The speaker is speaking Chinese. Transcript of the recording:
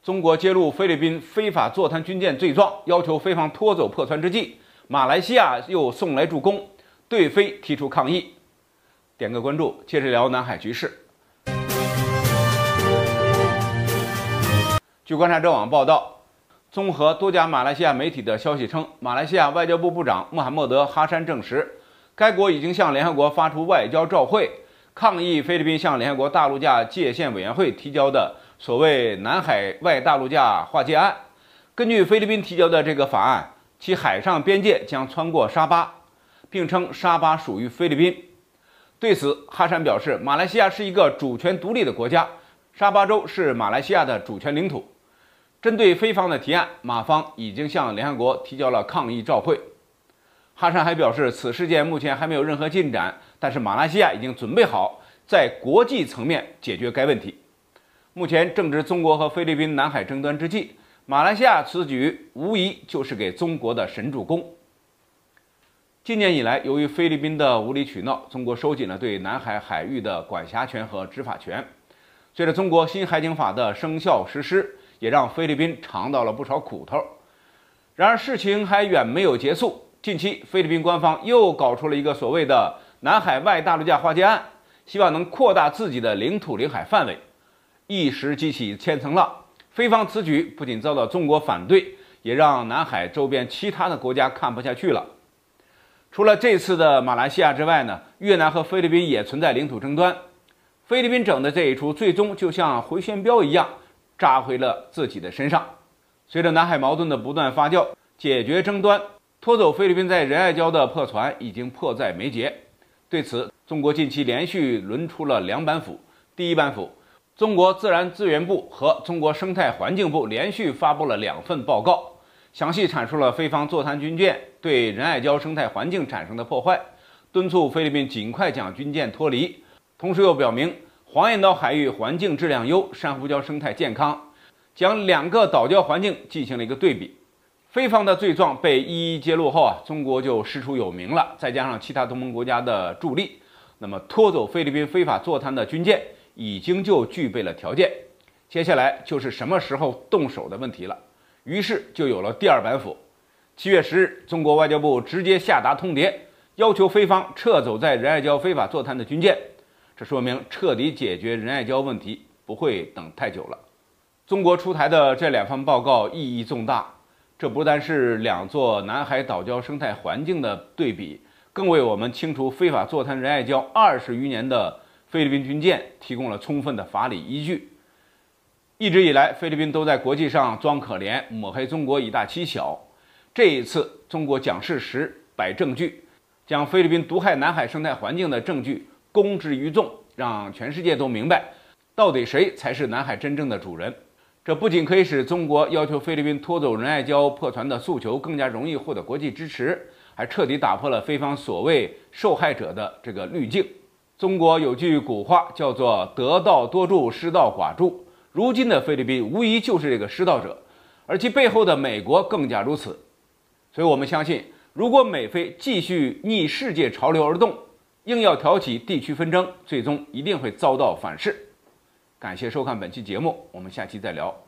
中国揭露菲律宾非法坐滩军舰罪状，要求菲方拖走破船之际，马来西亚又送来助攻，对菲提出抗议。点个关注，接着聊南海局势。据观察者网报道，综合多家马来西亚媒体的消息称，马来西亚外交部部长穆罕默德·哈山证实，该国已经向联合国发出外交照会，抗议菲律宾向联合国大陆架界限委员会提交的所谓南海外大陆架划界案。根据菲律宾提交的这个法案，其海上边界将穿过沙巴，并称沙巴属于菲律宾。对此，哈山表示，马来西亚是一个主权独立的国家，沙巴州是马来西亚的主权领土。针对菲方的提案，马方已经向联合国提交了抗议照会。哈山还表示，此事件目前还没有任何进展，但是马来西亚已经准备好在国际层面解决该问题。目前正值中国和菲律宾南海争端之际，马来西亚此举无疑就是给中国的神助攻。今年以来，由于菲律宾的无理取闹，中国收紧了对南海海域的管辖权和执法权。随着中国新海警法的生效实施，也让菲律宾尝到了不少苦头。然而，事情还远没有结束。近期，菲律宾官方又搞出了一个所谓的南海外大陆架划界案，希望能扩大自己的领土领海范围，一时激起千层浪。菲方此举不仅遭到中国反对，也让南海周边其他的国家看不下去了。除了这次的马来西亚之外呢，越南和菲律宾也存在领土争端。菲律宾整的这一出，最终就像回旋镖一样扎回了自己的身上。随着南海矛盾的不断发酵，解决争端，拖走菲律宾在仁爱礁的破船已经迫在眉睫。对此，中国近期连续轮出了两板斧。第一板斧，中国自然资源部和中国生态环境部连续发布了2份报告，详细阐述了菲方坐滩军舰对仁爱礁生态环境产生的破坏，敦促菲律宾尽快将军舰脱离。同时又表明，黄岩岛海域环境质量优，珊瑚礁生态健康，将2个岛礁环境进行了一个对比。菲方的罪状被一一揭露后中国就师出有名了，再加上其他同盟国家的助力，那么拖走菲律宾非法坐滩的军舰已经就具备了条件。接下来就是什么时候动手的问题了。于是就有了第2板斧。7月10日，中国外交部直接下达通牒，要求菲方撤走在仁爱礁非法坐滩的军舰。这说明彻底解决仁爱礁问题不会等太久了。中国出台的这2份报告意义重大，这不单是2座南海岛礁生态环境的对比，更为我们清除非法坐滩仁爱礁20余年的菲律宾军舰提供了充分的法理依据。一直以来，菲律宾都在国际上装可怜，抹黑中国以大欺小。这一次，中国讲事实、摆证据，将菲律宾毒害南海生态环境的证据公之于众，让全世界都明白，到底谁才是南海真正的主人。这不仅可以使中国要求菲律宾拖走仁爱礁破船的诉求更加容易获得国际支持，还彻底打破了菲方所谓受害者的这个滤镜。中国有句古话叫做得道多助，失道寡助。如今的菲律宾无疑就是这个失道者，而其背后的美国更加如此。所以我们相信，如果美菲继续逆世界潮流而动，硬要挑起地区纷争，最终一定会遭到反噬。感谢收看本期节目，我们下期再聊。